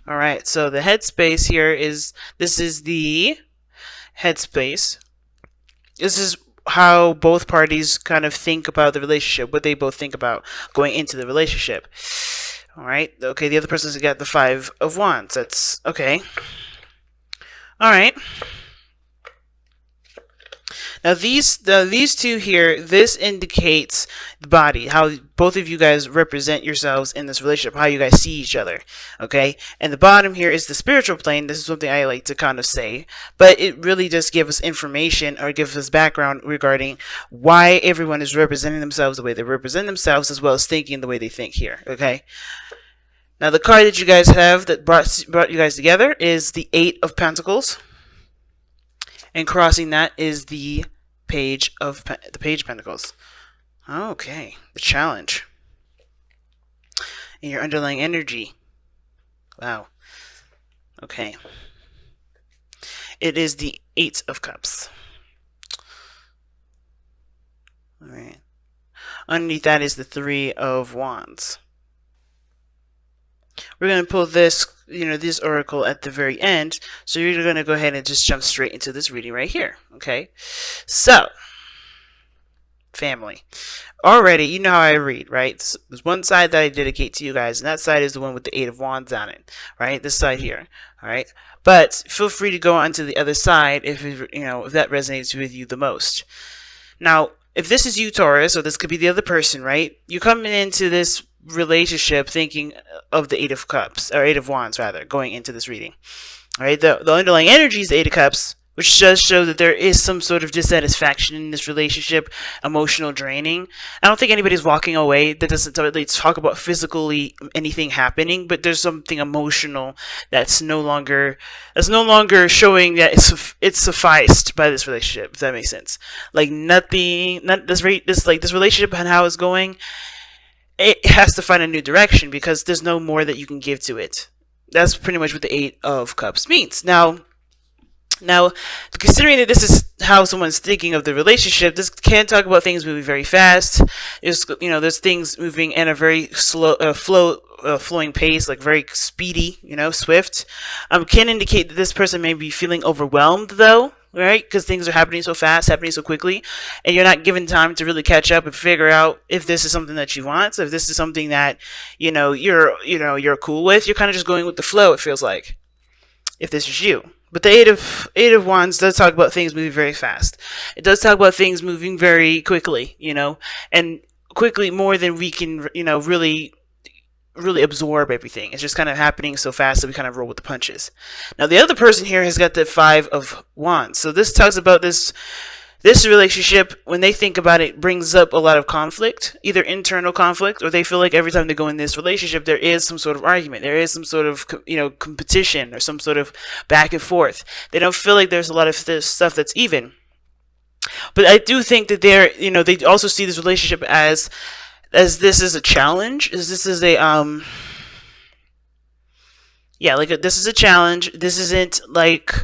All right, so the headspace here is, this is the headspace. This is how both parties kind of think about the relationship, what they both think about going into the relationship. All right, okay, the other person's got the Five of Wands. That's okay. All right. Now these two here, this indicates the body, how both of you guys represent yourselves in this relationship, how you guys see each other, okay? And the bottom here is the spiritual plane. This is something I like to kind of say, but it really just gives us information or gives us background regarding why everyone is representing themselves the way they represent themselves, as well as thinking the way they think here, okay? Now the card that you guys have that brought you guys together is the Eight of Pentacles. And crossing that is the Page of Pentacles. Okay, the challenge. And your underlying energy. Wow. Okay. It is the Eight of Cups. Alright. Underneath that is the Three of Wands. We're going to pull this, this oracle at the very end. So you're going to go ahead and just jump straight into this reading right here. Okay. So, family. Already, you know how I read, right? There's one side that I dedicate to you guys, and that side is the one with the Eight of Wands on it, right? This side here, all right? But feel free to go on to the other side if if that resonates with you the most. Now, if this is you, Taurus, or this could be the other person, right? You're coming into this relationship thinking of the Eight of Cups, or Eight of Wands rather, going into this reading. All right, the underlying energy is the Eight of Cups, which does show that there is some sort of dissatisfaction in this relationship, emotional draining. I don't think anybody's walking away. That doesn't really talk about physically anything happening, but there's something emotional that's no longer showing that it's sufficed by this relationship. If that makes sense, like this relationship and how it's going, it has to find a new direction because there's no more that you can give to it. That's pretty much what the Eight of Cups means. Now, considering that this is how someone's thinking of the relationship, this can talk about things moving very fast. There's things moving in a very slow, flowing pace, like very speedy, swift. Can indicate that this person may be feeling overwhelmed, though, right? Because things are happening so fast, happening so quickly, and you're not given time to really catch up and figure out if this is something that you want, so if this is something that you're cool with. You're kind of just going with the flow. It feels like, if this is you. But the Eight of Wands does talk about things moving very fast. It does talk about things moving very quickly, and quickly more than we can, really absorb everything. It's just kind of happening so fast that we kind of roll with the punches. Now, the other person here has got the Five of Wands. So this talks about this relationship, when they think about it, brings up a lot of conflict, either internal conflict, or they feel like every time they go in this relationship, there is some sort of argument, there is some sort of competition, or some sort of back and forth. They don't feel like there's a lot of this stuff that's even. But I do think that they also see this relationship as this is a challenge, this is a this is a challenge. This isn't like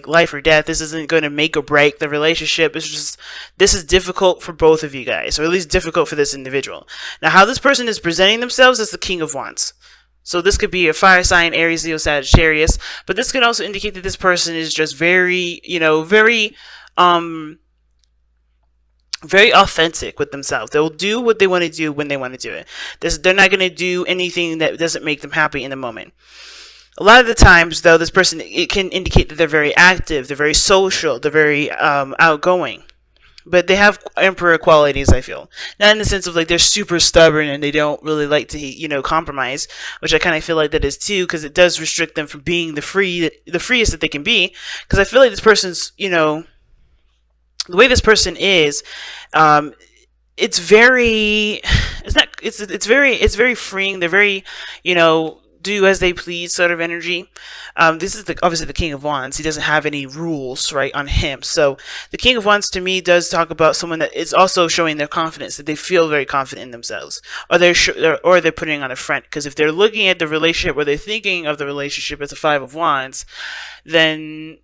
life or death. This isn't going to make or break the relationship. It's just, this is difficult for both of you guys, or at least difficult for this individual. Now, how this person is presenting themselves is the King of Wands. So this could be a fire sign, Aries, Leo, Sagittarius, but this could also indicate that this person is just very authentic with themselves. They'll do what they want to do when they want to do it. They're not going to do anything that doesn't make them happy in the moment. A lot of the times, though, this person, it can indicate that they're very active, they're very social, they're very outgoing. But they have emperor qualities, I feel. Not in the sense of like they're super stubborn and they don't really like to, compromise, which I kind of feel like that is too, because it does restrict them from being the freest that they can be. Because I feel like this person's, the way this person is, it's very freeing. They're very, do as they please sort of energy. This is obviously the King of Wands. He doesn't have any rules, right, on him. So the King of Wands to me does talk about someone that is also showing their confidence, that they feel very confident in themselves, or they're putting on a front. Because if they're looking at the relationship, or they're thinking of the relationship as a Five of Wands, then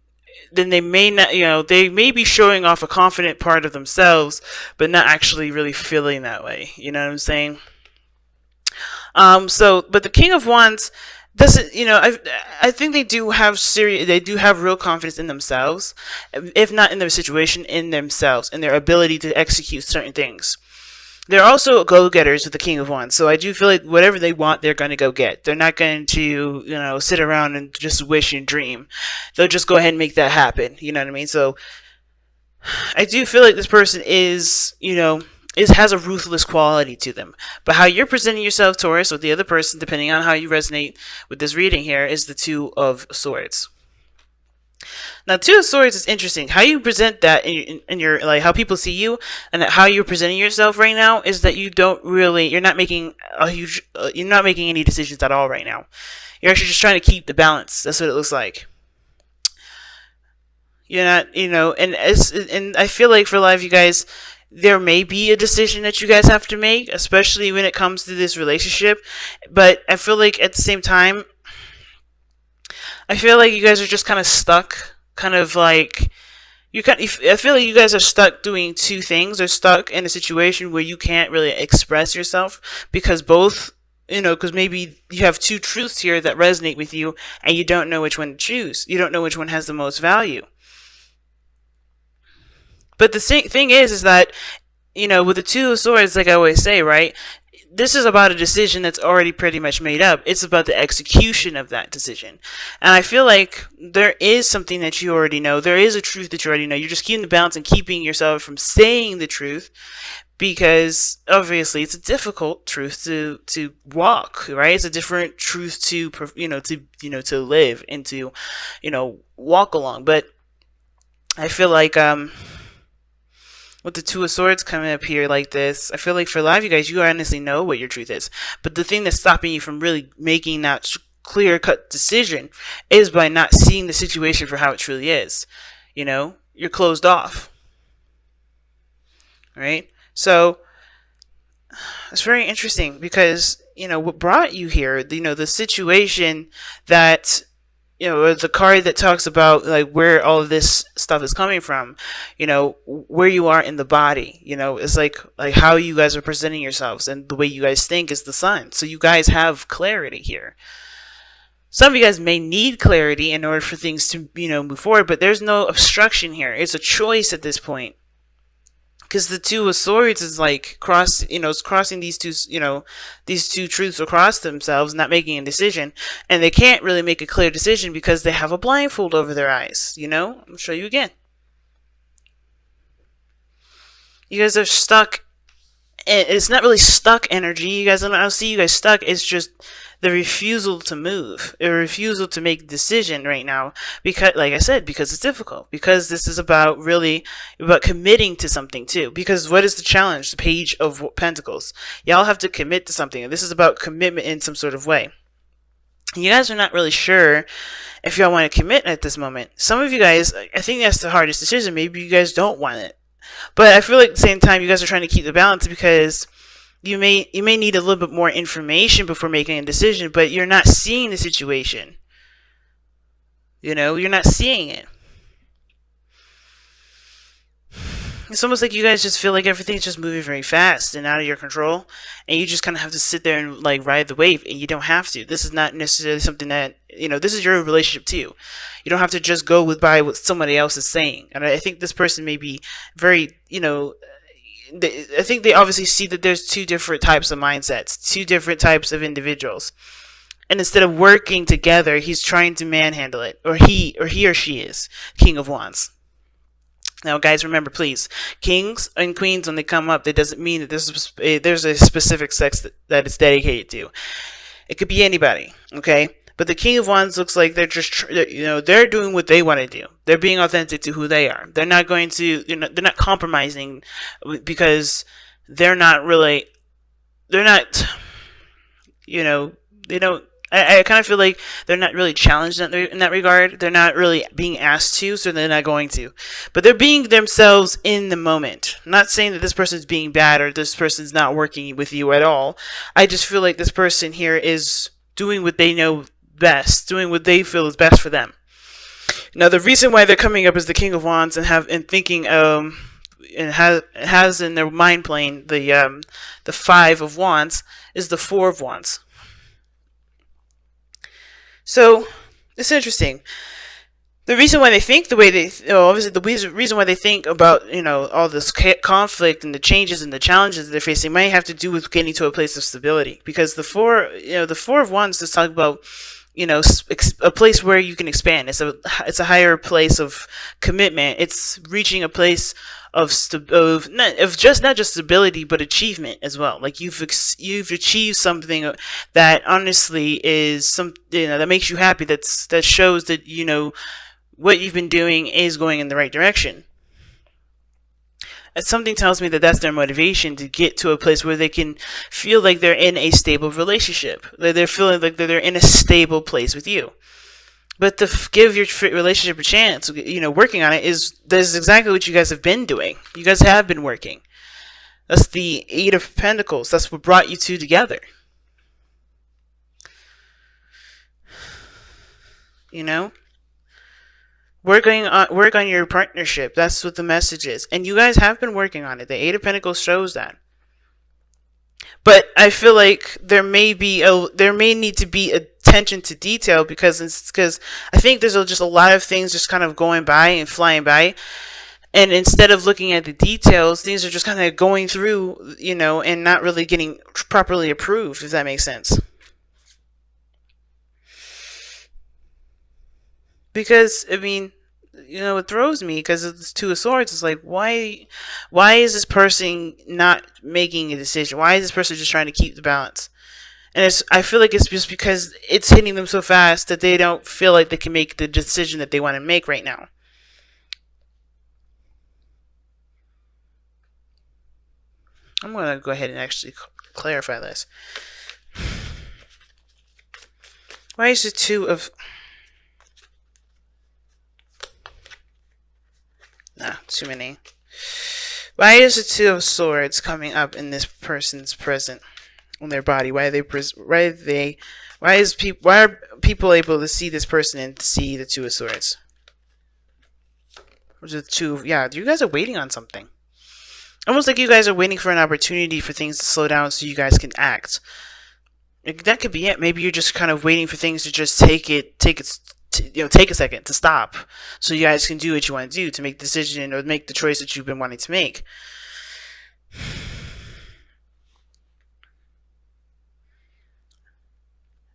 they may not, they may be showing off a confident part of themselves, but not actually really feeling that way. You know what I'm saying? But the King of Wands, doesn't, I think they do have serious, they do have real confidence in themselves, if not in their situation, in themselves, in their ability to execute certain things. They're also go-getters with the King of Wands, so I do feel like whatever they want, they're going to go get. They're not going to, sit around and just wish and dream. They'll just go ahead and make that happen. You know what I mean? So I do feel like this person is, has a ruthless quality to them. But how you're presenting yourself, Taurus, with the other person, depending on how you resonate with this reading here, is the Two of Swords. Now, Two of Swords is interesting. How you present that in your like how people see you, and how you're presenting yourself right now is that you're not making you're not making any decisions at all right now. You're actually just trying to keep the balance. That's what it looks like. You're not, and I feel like for a lot of you guys, there may be a decision that you guys have to make, especially when it comes to this relationship. But I feel like at the same time, I feel like you guys are just kind of stuck, kind of like I feel like you guys are stuck doing two things, or stuck in a situation where you can't really express yourself because both, because maybe you have two truths here that resonate with you and you don't know which one to choose. You don't know which one has the most value. But the thing is that, with the Two of Swords, like I always say, right? This is about a decision that's already pretty much made up. It's about the execution of that decision. And I feel like there is something that you already know. There is a truth that you already know. You're just keeping the balance and keeping yourself from saying the truth, because obviously it's a difficult truth to walk, right? It's a different truth to live and to, walk along. But I feel like, with the Two of Swords coming up here like this, I feel like for a lot of you guys, you honestly know what your truth is. But the thing that's stopping you from really making that clear-cut decision is by not seeing the situation for how it truly is. You're closed off. Right? So, it's very interesting because, what brought you here, the situation that, the card that talks about like where all of this stuff is coming from, where you are in the body, it's like how you guys are presenting yourselves and the way you guys think is the Sun. So you guys have clarity here. Some of you guys may need clarity in order for things to, move forward, but there's no obstruction here. It's a choice at this point. Because the Two of Swords is like it's crossing these two truths across themselves, not making a decision, and they can't really make a clear decision because they have a blindfold over their eyes. I'll show you again. You guys are stuck. It's not really stuck energy. You guys, I don't see you guys stuck. It's just the refusal to move, a refusal to make a decision right now, because, like I said, because it's difficult, because this is about committing to something too. Because what is the challenge? The Page of Pentacles. Y'all have to commit to something, and this is about commitment in some sort of way. You guys are not really sure if y'all want to commit at this moment. Some of you guys, I think that's the hardest decision. Maybe you guys don't want it, but I feel like at the same time you guys are trying to keep the balance, because you may need a little bit more information before making a decision, but you're not seeing the situation. You're not seeing it. It's almost like you guys just feel like everything's just moving very fast and out of your control, and you just kind of have to sit there and like ride the wave, and you don't have to. This is not necessarily something that, this is your relationship too. You don't have to just go by what somebody else is saying. And I think this person may be very, I think they obviously see that there's two different types of mindsets, two different types of individuals. And instead of working together, he's trying to manhandle it. Or he or she is King of Wands. Now, guys, remember, please, kings and queens, when they come up, that doesn't mean that there's a specific sex that it's dedicated to. It could be anybody, okay? But the King of Wands looks like they're just, they're doing what they want to do. They're being authentic to who they are. They're not going to, they're not compromising, because they're not, they don't, I kind of feel like they're not really challenged in that regard. They're not really being asked to, so they're not going to. But they're being themselves in the moment. I'm not saying that this person's being bad or this person's not working with you at all. I just feel like this person here is doing what they know best, doing what they feel is best for them. Now, the reason why they're coming up as the King of Wands and thinking and has in their mind plane the Five of Wands is the Four of Wands. So it's interesting. The reason why they think the way they, obviously the reason why they think about, all this conflict and the changes and the challenges that they're facing might have to do with getting to a place of stability. Because the four of wands just talk about, a place where you can expand. It's a higher place of commitment. It's reaching a place of not just stability but achievement as well. Like you've achieved something that honestly is that makes you happy. That shows that what you've been doing is going in the right direction. And something tells me that that's their motivation to get to a place where they can feel like they're in a stable relationship. That they're feeling like they're in a stable place with you. But to give your relationship a chance, working on it that's exactly what you guys have been doing. You guys have been working. That's the Eight of Pentacles. That's what brought you two together. Work on your partnership. That's what the message is. And you guys have been working on it. The Eight of Pentacles shows that. But I feel like there may need to be attention to detail because I think there's just a lot of things just kind of going by and flying by. And instead of looking at the details, things are just kind of going through, and not really getting properly approved, if that makes sense. Because, it throws me because it's Two of Swords. It's like, why is this person not making a decision? Why is this person just trying to keep the balance? And I feel like it's just because it's hitting them so fast that they don't feel like they can make the decision that they want to make right now. I'm going to go ahead and actually clarify this. Why is the Two of... too many. Why is the Two of Swords coming up in this person's present on their body? Why are people able to see this person and see the Two of Swords? Or the two? Yeah, you guys are waiting on something. Almost like you guys are waiting for an opportunity for things to slow down so you guys can act. That could be it. Maybe you're just kind of waiting for things to just take a second to stop so you guys can do what you want to do, to make the decision or make the choice that you've been wanting to make.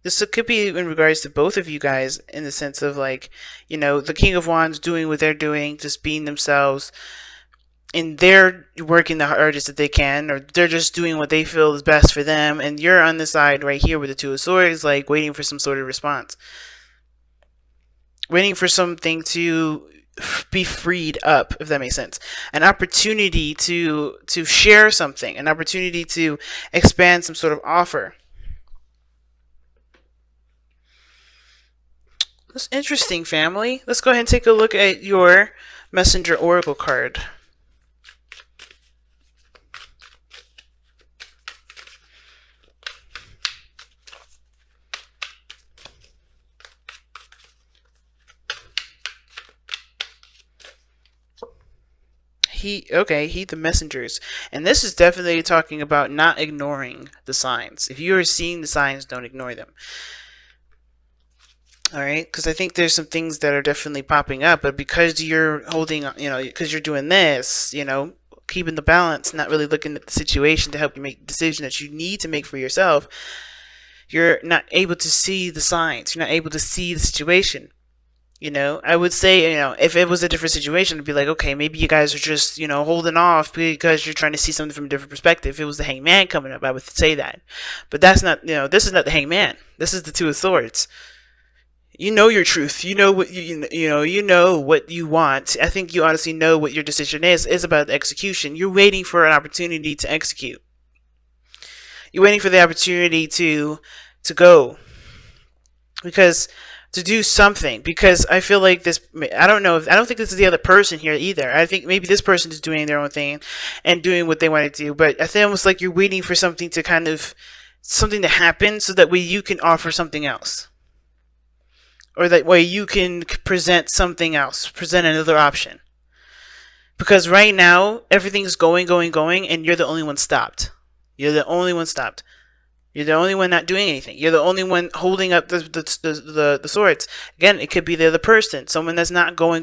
This could be in regards to both of you guys in the sense of like, the King of Wands doing what they're doing, just being themselves, and they're working the hardest that they can, or they're just doing what they feel is best for them, and you're on the side right here with the Two of Swords, like waiting for some sort of response. Waiting for something to be freed up, if that makes sense. An opportunity to share something, an opportunity to expand some sort of offer. That's interesting, family. Let's go ahead and take a look at your Messenger Oracle card. Heed the messengers. And this is definitely talking about not ignoring the signs. If you are seeing the signs, don't ignore them. Alright, because I think there's some things that are definitely popping up, but because you're holding, because you're doing this, keeping the balance, not really looking at the situation to help you make the decision that you need to make for yourself, you're not able to see the signs. You're not able to see the situation. I would say, if it was a different situation, it'd be like, okay, maybe you guys are just, holding off because you're trying to see something from a different perspective. If it was the Hangman coming up, I would say that. But that's not, this is not the Hangman. This is the Two of Swords. You know your truth. You know what you know what you want. I think you honestly know what your decision is. It's about the execution. You're waiting for an opportunity to execute. You're waiting for the opportunity to go. Because to do something, because I feel like this, I don't think this is the other person here either. I think maybe this person is doing their own thing and doing what they want to do, but I think almost like you're waiting for something to happen so that way you can offer something else. Or that way you can present something else, present another option. Because right now, everything's going, and you're the only one stopped. You're the only one stopped. You're the only one not doing anything. You're the only one holding up the swords. Again, it could be the other person, someone that's not going,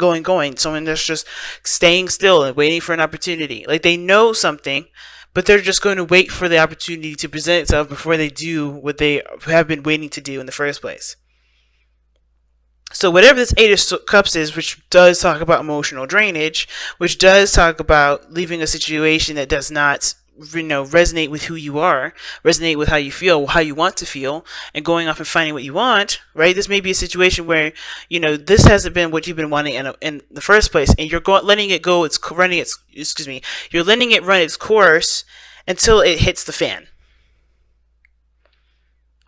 someone that's just staying still and waiting for an opportunity. Like they know something, but they're just going to wait for the opportunity to present itself before they do what they have been waiting to do in the first place. So whatever this Eight of Cups is, which does talk about emotional drainage, which does talk about leaving a situation that does not, resonate with who you are, resonate with how you feel, how you want to feel, and going off and finding what you want, right? This may be a situation where, this hasn't been what you've been wanting in the first place, and you're letting it go. You're letting it run its course until it hits the fan.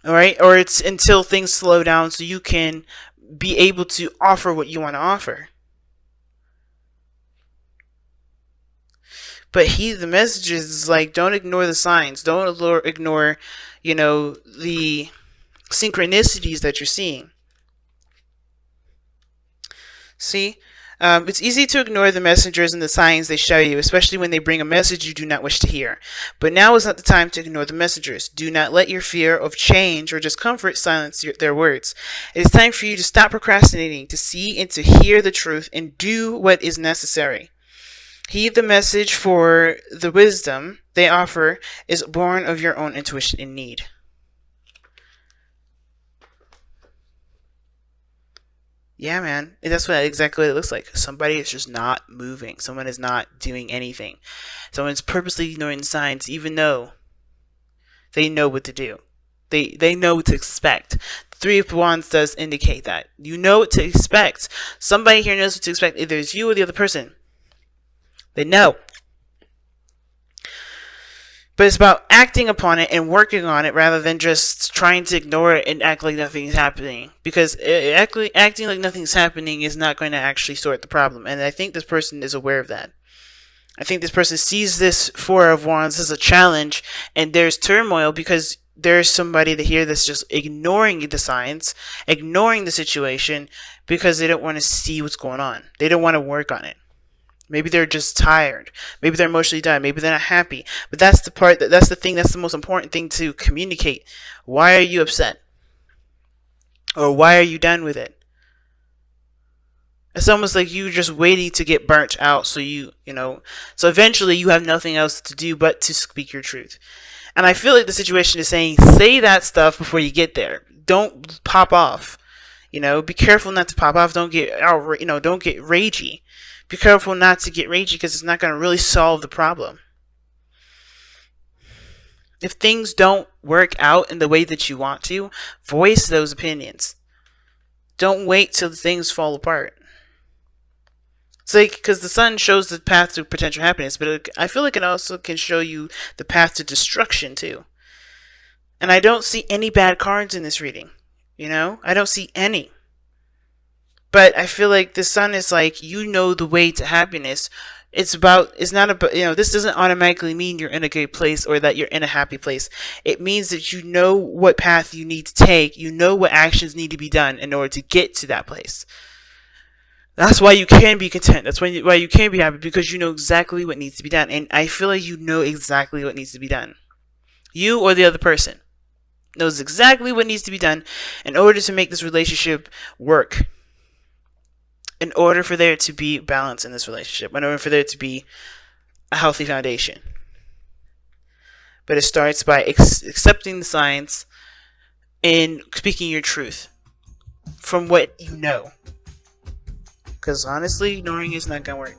All right, or it's until things slow down so you can be able to offer what you want to offer. But heed the messages is like, don't ignore the signs. Don't ignore, the synchronicities that you're seeing. See? It's easy to ignore the messengers and the signs they show you, especially when they bring a message you do not wish to hear. But now is not the time to ignore the messengers. Do not let your fear of change or discomfort silence their words. It is time for you to stop procrastinating, to see and to hear the truth, and do what is necessary. Heed the message, for the wisdom they offer is born of your own intuition and need. Yeah, man. That's exactly what it looks like. Somebody is just not moving. Someone is not doing anything. Someone's purposely ignoring the signs, even though they know what to do. They know what to expect. The Three of Wands does indicate that. You know what to expect. Somebody here knows what to expect. Either it's you or the other person. They know. But it's about acting upon it and working on it rather than just trying to ignore it and act like nothing's happening. Because acting like nothing's happening is not going to actually sort the problem. And I think this person is aware of that. I think this person sees this Four of Wands as a challenge, and there's turmoil because there's somebody here that's just ignoring the signs, ignoring the situation because they don't want to see what's going on. They don't want to work on it. Maybe they're just tired. Maybe they're emotionally done. Maybe they're not happy. But that's the part, that's the thing, that's the most important thing to communicate. Why are you upset? Or why are you done with it? It's almost like you just waiting to get burnt out so so eventually you have nothing else to do but to speak your truth. And I feel like the situation is saying, say that stuff before you get there. Don't pop off. Be careful not to pop off. Don't get don't get ragey. Be careful not to get ragey because it's not going to really solve the problem. If things don't work out in the way that you want to, voice those opinions. Don't wait till things fall apart. It's like, because the sun shows the path to potential happiness, but I feel like it also can show you the path to destruction too. And I don't see any bad cards in this reading. I don't see any. But I feel like the sun is like, the way to happiness. It's not about, this doesn't automatically mean you're in a good place or that you're in a happy place. It means that you know what path you need to take. You know what actions need to be done in order to get to that place. That's why you can be content. That's why you can be happy, because you know exactly what needs to be done. And I feel like you know exactly what needs to be done. You or the other person knows exactly what needs to be done in order to make this relationship work. In order for there to be balance in this relationship, in order for there to be a healthy foundation. But it starts by accepting the signs and speaking your truth from what you know. Because honestly, ignoring is not going to work.